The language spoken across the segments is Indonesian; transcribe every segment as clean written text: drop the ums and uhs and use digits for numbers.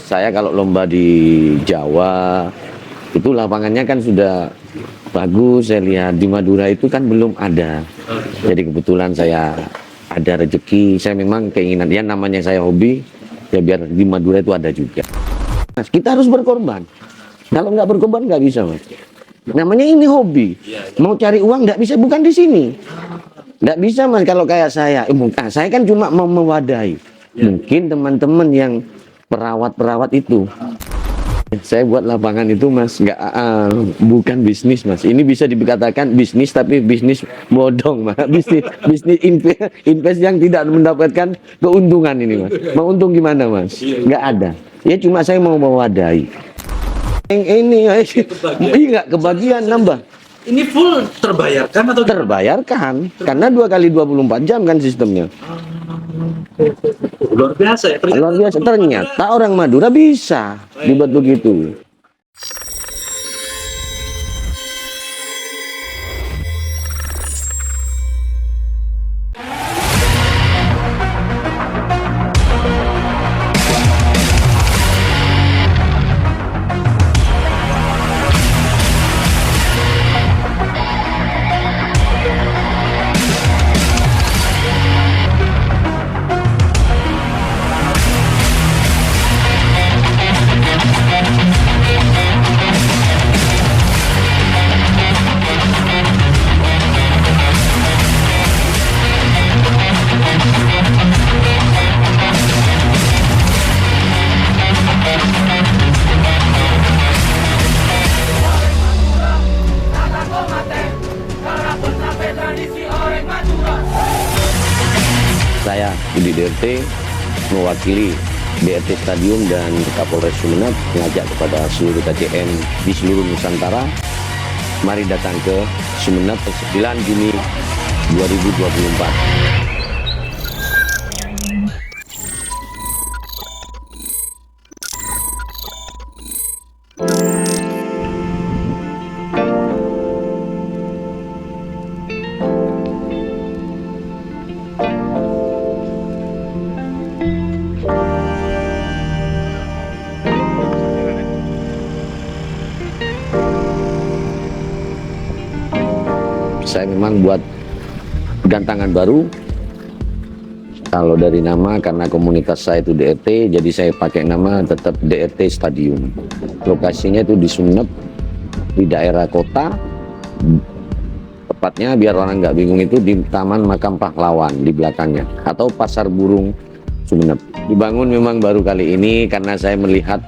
Saya kalau lomba di Jawa itu lapangannya kan sudah bagus, saya lihat. Di Madura itu kan belum ada. Jadi kebetulan saya ada rezeki, saya memang keinginan, ya namanya saya hobi, ya biar di Madura itu ada juga. Mas, kita harus berkorban. Kalau nggak berkorban nggak bisa, Mas. Namanya ini hobi. Mau cari uang nggak bisa, bukan di sini. Nggak bisa, Mas, kalau kayak saya. Saya kan cuma mau mewadahi. Mungkin teman-teman yang perawat-perawat itu. Saya buat lapangan itu, Mas, nggak bukan bisnis, Mas. Ini bisa dikatakan bisnis, tapi bisnis bodong, Mas. Bisnis invest yang tidak mendapatkan keuntungan ini, Mas. Mau untung gimana, Mas? Nggak ada. Ya cuma saya mau mewadahi. Yang ini, nggak kebagian nambah. Ini full terbayarkan atau terbayarkan? Karena 2 kali 24 jam kan sistemnya. Luar biasa ya. Luar biasa. Ternyata orang Madura bisa dibuat begitu. Saya Budi DRT mewakili DRT Stadium dan Kapolres Sumeneb mengajak kepada seluruh KCM di seluruh Nusantara, mari datang ke Sumeneb 9 Juni 2024. Saya memang buat gantangan baru. Kalau dari nama, karena komunitas saya itu DRT, jadi saya pakai nama tetap DRT Stadium. Lokasinya itu di Sumeneb, di daerah kota. Tepatnya biar orang nggak bingung itu di Taman Makam Pahlawan di belakangnya, atau Pasar Burung Sumeneb. Dibangun memang baru kali ini karena saya melihat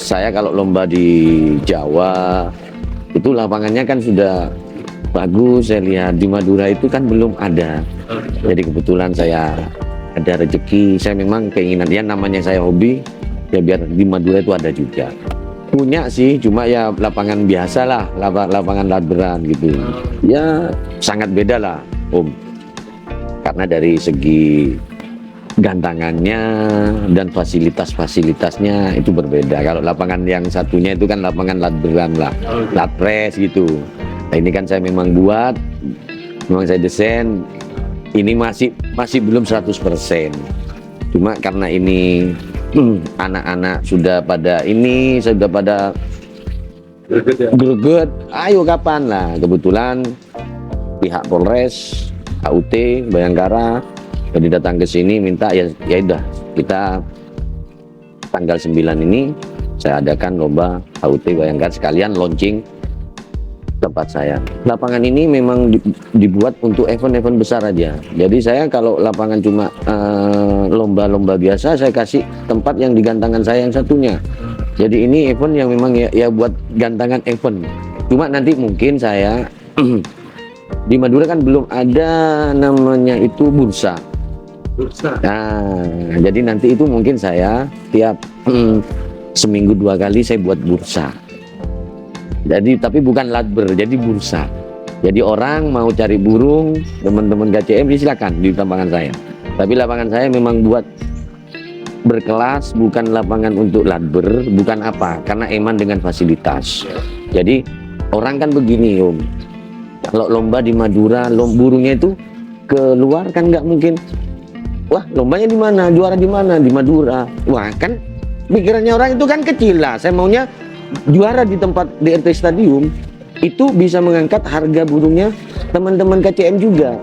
saya kalau lomba di Jawa itu lapangannya kan sudah bagus, saya lihat. Di Madura itu kan belum ada. Jadi kebetulan saya ada rezeki, saya memang keinginan, ya namanya saya hobi, ya biar di Madura itu ada juga. Punya sih, cuma ya lapangan biasa lah, lapangan ladberan gitu. Ya sangat beda lah, Om. Karena dari segi gantangannya dan fasilitasnya itu berbeda. Kalau lapangan yang satunya itu kan lapangan ladberan lah, ladpres gitu. Nah, ini kan saya memang buat, memang saya desain. Ini masih belum 100%. Cuma karena ini anak-anak sudah pada greget, ayo kapan lah. Kebetulan pihak Polres, HUT, Bayangkara, jadi datang ke sini minta ya udah kita tanggal 9 ini saya adakan lomba HUT Bayangkara sekalian launching tempat saya. Lapangan ini memang dibuat untuk event-event besar aja. Jadi saya kalau lapangan cuma lomba-lomba biasa, saya kasih tempat yang di gantangan saya yang satunya. Jadi ini event yang memang ya buat gantangan event. Cuma nanti mungkin saya di Madura kan belum ada namanya itu bursa. Nah, jadi nanti itu mungkin saya tiap seminggu 2 kali saya buat bursa. Jadi tapi bukan ladber, jadi bursa. Jadi orang mau cari burung, teman-teman KCM silakan di lapangan saya. Tapi lapangan saya memang buat berkelas, bukan lapangan untuk ladber, bukan apa, karena eman dengan fasilitas. Jadi orang kan begini, Om. Kalau lomba di Madura, burungnya itu keluar kan nggak mungkin. Wah, lombanya di mana? Juara di mana? Di Madura. Wah, kan pikirannya orang itu kan kecil lah. Saya maunya juara di tempat di RT Stadium itu bisa mengangkat harga burungnya teman-teman KCM juga.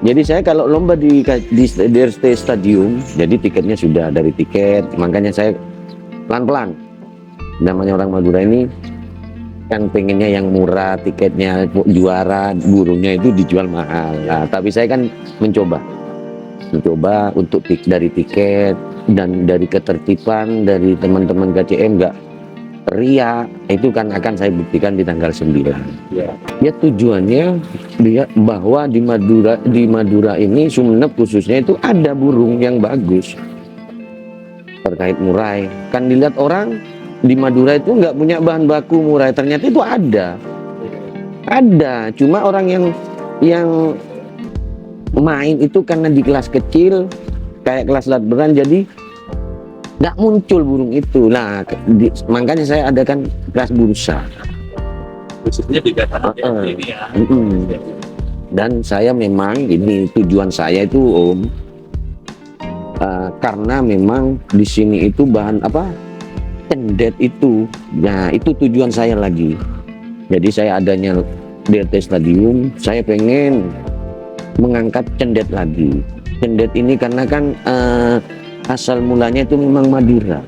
Jadi saya kalau lomba di RT Stadium, jadi tiketnya sudah dari tiket, makanya saya pelan-pelan. Namanya orang Madura ini kan pengennya yang murah, tiketnya juara, burungnya itu dijual mahal. Nah, tapi saya kan mencoba untuk dari tiket dan dari ketertiban dari teman-teman KCM nggak ria, itu kan akan saya buktikan di tanggal 9. Ya tujuannya dia bahwa di Madura ini, Sumeneb khususnya itu ada burung yang bagus. Terkait murai, kan dilihat orang di Madura itu nggak punya bahan baku murai, ternyata itu ada, cuma orang yang main itu karena di kelas kecil kayak kelas latberan, jadi nggak muncul burung itu. Nah, makanya saya adakan kelas bursa. Khususnya di Gatahan ini ya. Dan saya memang ini tujuan saya itu Om, karena memang di sini itu bahan apa? Cendet itu. Nah, itu tujuan saya lagi. Jadi saya adanya DRT Stadium, saya pengen mengangkat cendet lagi. Cendet ini karena kan asal mulanya itu memang Madura.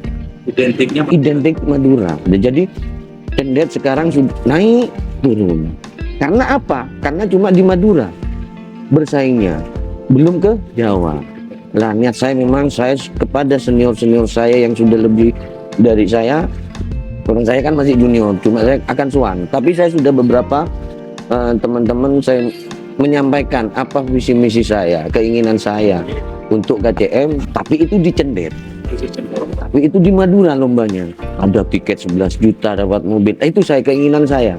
Identik Madura. Jadi cendet sekarang sudah naik turun. Karena apa? Karena cuma di Madura bersaingnya, belum ke Jawa. Lah niat saya memang saya kepada senior-senior saya yang sudah lebih dari saya. Orang saya kan masih junior, cuma saya akan suan. Tapi saya sudah beberapa teman-teman saya menyampaikan apa visi misi saya, keinginan saya untuk KCM, tapi itu di cendet. Tapi itu di Madura lombanya. Ada tiket 11 juta, dapat mobil. Itu saya keinginan saya.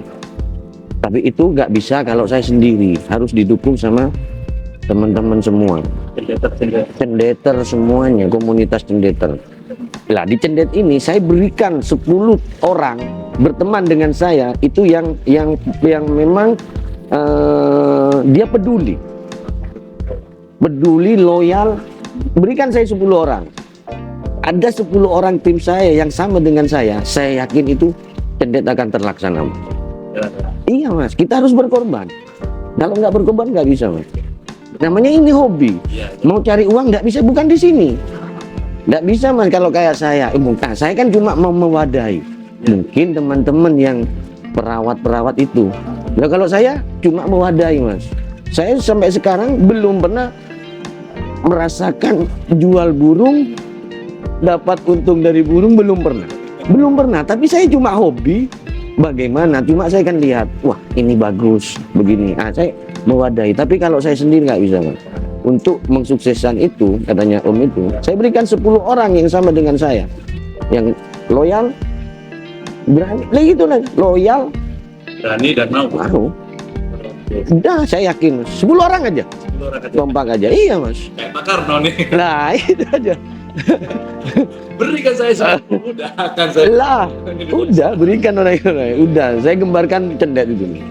Tapi itu nggak bisa kalau saya sendiri, harus didukung sama teman-teman semua. Cendeter semuanya, komunitas cendeter. Lah di cendet ini saya berikan 10 orang berteman dengan saya itu yang memang dia peduli, loyal. Berikan saya 10 orang. Ada 10 orang tim saya yang sama dengan saya yakin itu cendet akan terlaksana. Iya Mas, kita harus berkorban. Kalau nggak berkorban nggak bisa Mas. Namanya ini hobi. Mau cari uang nggak bisa, bukan di sini. Nggak bisa Mas kalau kayak saya. Saya kan cuma mau mewadahi. Mungkin teman-teman yang perawat itu. Nah kalau saya cuma mewadahi Mas. Saya sampai sekarang belum pernah merasakan jual burung, dapat untung dari burung, belum pernah. Tapi saya cuma hobi. Bagaimana? Cuma saya kan lihat, wah ini bagus begini. Saya mewadahi. Tapi kalau saya sendiri nggak bisa Mas. Untuk mensukseskan itu, katanya Om itu, saya berikan 10 orang yang sama dengan saya, yang loyal, berani, gitu lah, loyal, berani dan mau. Udah saya yakin 10 orang aja. Kompak aja. Iya Mas. Kayak Pak Karno nih. Lah itu aja. Berikan saya 10, udah akan saya. Lah, udah berikan orang-orang. Udah, saya gembarkan cendet itu nih.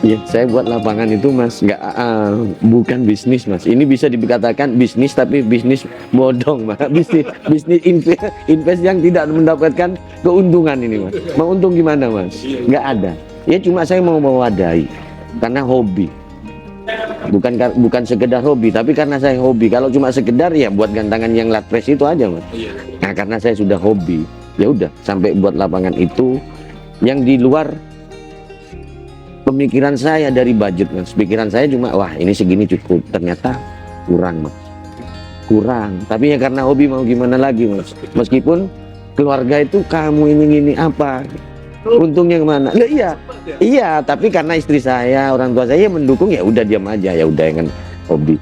Ya, saya buat lapangan itu Mas, bukan bisnis Mas. Ini bisa dikatakan bisnis, tapi bisnis bodong Mas. Bisnis invest yang tidak mendapatkan keuntungan ini Mas. Mau untung gimana Mas? Nggak ada. Ya cuma saya mau mewadahi karena hobi. Bukan sekedar hobi, tapi karena saya hobi. Kalau cuma sekedar ya buat gantangan yang latpres itu aja Mas. Nah karena saya sudah hobi, ya udah sampai buat lapangan itu yang di luar pemikiran saya dari budget Mas. Pikiran saya cuma wah ini segini cukup, ternyata kurang Mas, kurang. Tapi ya karena hobi mau gimana lagi Mas. Meskipun keluarga itu kamu ini apa, untungnya kemana? Nah, iya tapi karena istri saya, orang tua saya mendukung, ya udah diam aja, ya udah kan hobi.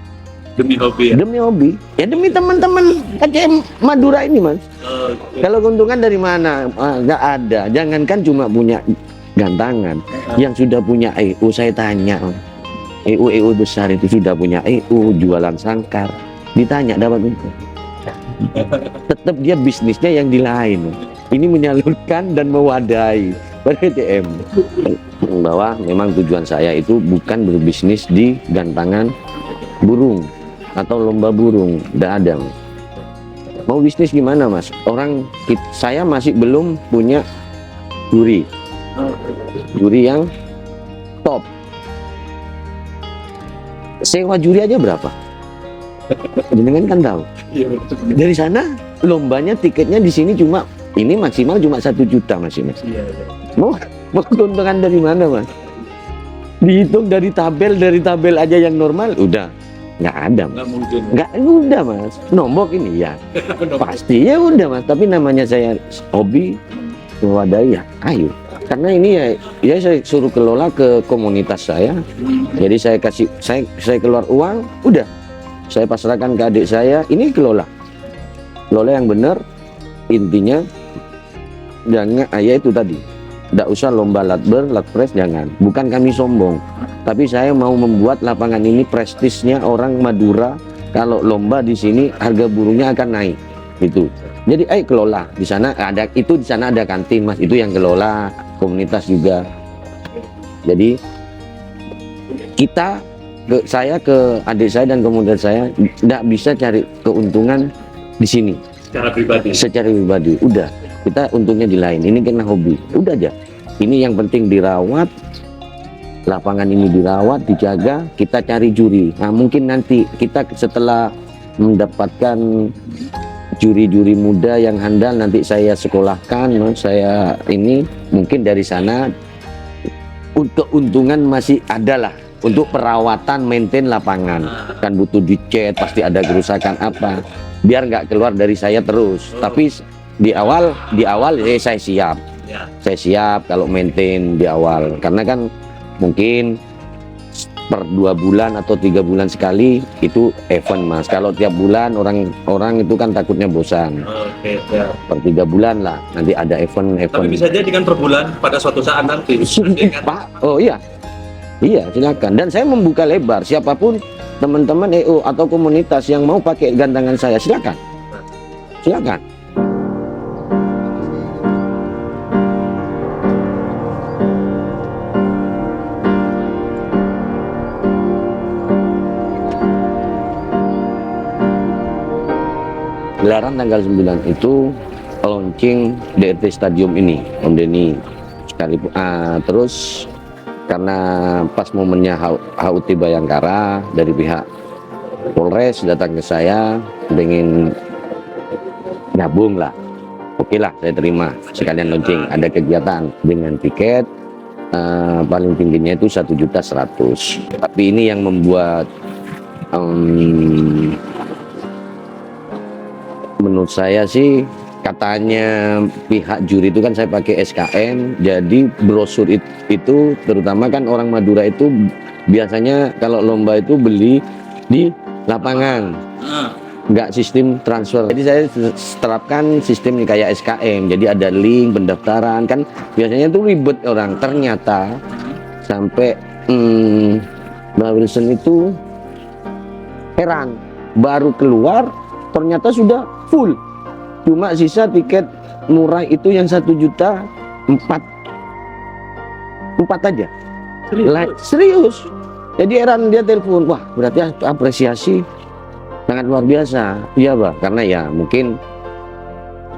Demi hobi ya? Demi hobi, ya demi teman-teman KCM Madura ini Mas. Kalau keuntungan dari mana? Nggak ada. Jangankan cuma punya gantangan, yang sudah punya EU saya tanya, EU besar itu sudah punya EU, jualan sangkar, ditanya dapat itu. tetap dia bisnisnya yang di lain. Ini menyalurkan dan mewadahi PTM, bahwa memang tujuan saya itu bukan berbisnis di gantangan burung atau lomba burung, tidak ada. Mau bisnis gimana mas? Saya masih belum punya juri yang top. Sewa juri aja berapa? Jenengan kan tahu. Dari sana lombanya tiketnya di sini cuma ini maksimal cuma 1 juta masih mas. Mau keuntungan dari mana mas? Dihitung dari tabel aja yang normal udah nggak ada mas. Nggak udah mas. Nombok ini ya pasti ya udah mas. Tapi namanya saya hobi mewadahi ya ayo. Karena ini ya saya suruh kelola ke komunitas saya. Jadi saya keluar uang, udah saya pasrahkan ke adik saya. Ini kelola yang benar. Intinya jangan ya itu tadi, tidak usah lomba latber, latpres, jangan. Bukan kami sombong, tapi saya mau membuat lapangan ini prestisnya orang Madura. Kalau lomba di sini harga burungnya akan naik itu. Jadi kelola di sana ada itu, di sana ada kantin mas, itu yang kelola komunitas juga. Jadi saya ke adik saya dan komunitas saya tidak bisa cari keuntungan di sini secara pribadi. Udah kita untungnya di lain. Ini karena hobi, udah aja. Ini yang penting dirawat, lapangan ini dirawat, dijaga. Kita cari juri. Nah mungkin nanti kita setelah mendapatkan juri-juri muda yang handal, nanti saya sekolahkan, saya ini mungkin dari sana keuntungan masih ada lah untuk perawatan, maintain lapangan. Kan butuh dicat, pasti ada kerusakan apa, biar nggak keluar dari saya terus. Tapi di awal saya siap kalau maintain di awal, karena kan mungkin per 2 bulan atau 3 bulan sekali itu event mas. Kalau tiap bulan orang itu kan takutnya bosan. Per 3 bulan lah nanti ada event. Tapi bisa jadi kan per bulan pada suatu saat nanti Pak. Oh iya silakan. Dan saya membuka lebar, siapapun teman-teman EO atau komunitas yang mau pakai gantangan saya, silakan. Gelaran tanggal 9 itu launching DRT Stadium ini Om Denny sekalipun. Terus karena pas momennya HUT Bayangkara dari pihak Polres datang ke saya, pengen gabung lah. Oke lah, saya terima sekalian launching. Ada kegiatan dengan tiket paling tingginya itu 1.100.000. Tapi ini yang membuat menurut saya sih, katanya pihak juri itu kan saya pakai SKM, jadi brosur itu terutama kan orang Madura itu biasanya kalau lomba itu beli di lapangan, nggak sistem transfer. Jadi saya terapkan sistem kayak SKM, jadi ada link pendaftaran. Kan biasanya itu ribet orang, ternyata sampai Mbak Wilson itu heran, baru keluar ternyata sudah full, cuma sisa tiket murah itu yang 1.400.000 aja. Serius. Jadi heran, dia telepon, wah berarti apresiasi sangat luar biasa. Iya bah, karena ya mungkin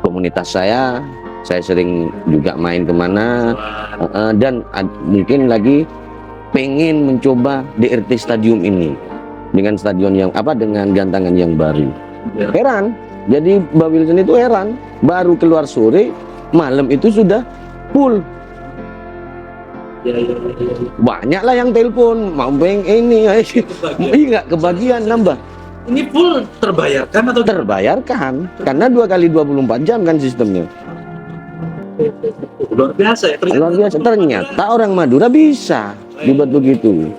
komunitas saya sering juga main kemana, dan mungkin lagi pengen mencoba DRT Stadium ini dengan stadion yang dengan gantangan yang baru. Heran. Jadi Mbak Wilson itu heran, baru keluar sore, malam itu sudah full. Banyak lah yang telepon, mau pengen ini, nggak kebagian nambah. Ini full terbayarkan atau terbayarkan? Karena 2 kali 24 jam kan sistemnya. Luar biasa ya ternyata. Luar biasa, ternyata orang Madura bisa dibuat begitu.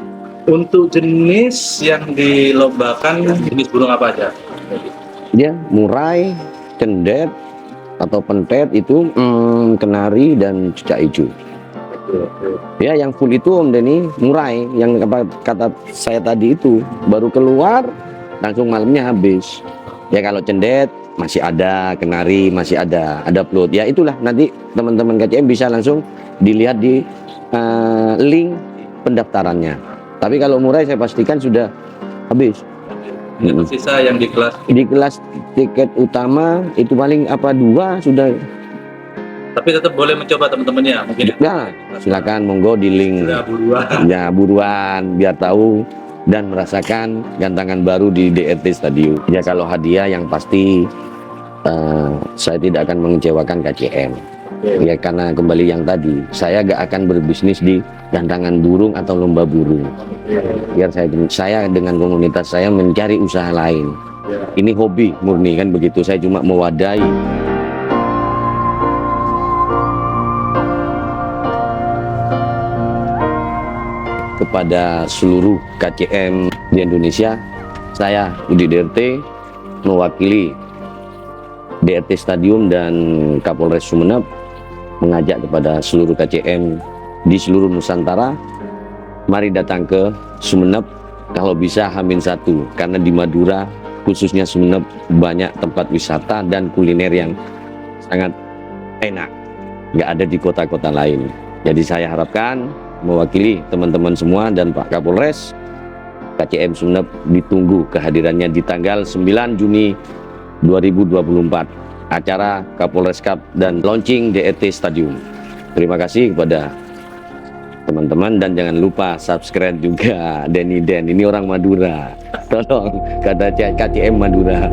Untuk jenis yang dilombakan, jenis burung apa aja? Dia murai, cendet atau pentet itu, kenari dan cicak hijau. Ya, yang full itu Om Denny murai, yang kata saya tadi itu baru keluar langsung malamnya habis. Ya kalau cendet masih ada, Kenari masih ada plot. Ya itulah, nanti teman-teman KCM bisa langsung dilihat di link pendaftarannya. Tapi kalau Murai saya pastikan sudah habis. Ini sisa yang di kelas. Di kelas tiket utama itu paling apa 2 sudah. Tapi tetap boleh mencoba teman-temannya. Mungkin Ya, silakan monggo di link. sudah buruan. Ya, buruan biar tahu dan merasakan gantangan baru di DRT Stadium. Ya, kalau hadiah yang pasti saya tidak akan mengecewakan KCM. Ya, karena kembali yang tadi, saya gak akan berbisnis di gantangan burung atau lomba burung. Biar saya dengan komunitas saya mencari usaha lain. Ini hobi murni kan begitu. Saya cuma mewadahi. Kepada seluruh KCM di Indonesia, saya Budi DRT mewakili DRT Stadium dan Kapolres Sumeneb mengajak kepada seluruh KCM di seluruh Nusantara, mari datang ke Sumeneb, kalau bisa H-1, karena di Madura khususnya Sumeneb banyak tempat wisata dan kuliner yang sangat enak, nggak ada di kota-kota lain. Jadi saya harapkan mewakili teman-teman semua dan Pak Kapolres, KCM Sumeneb ditunggu kehadirannya di tanggal 9 Juni 2024, acara Kapolres Cup dan launching DRT Stadium. Terima kasih kepada teman-teman dan jangan lupa subscribe juga Denny Den, ini orang Madura, tolong kata KCM Madura.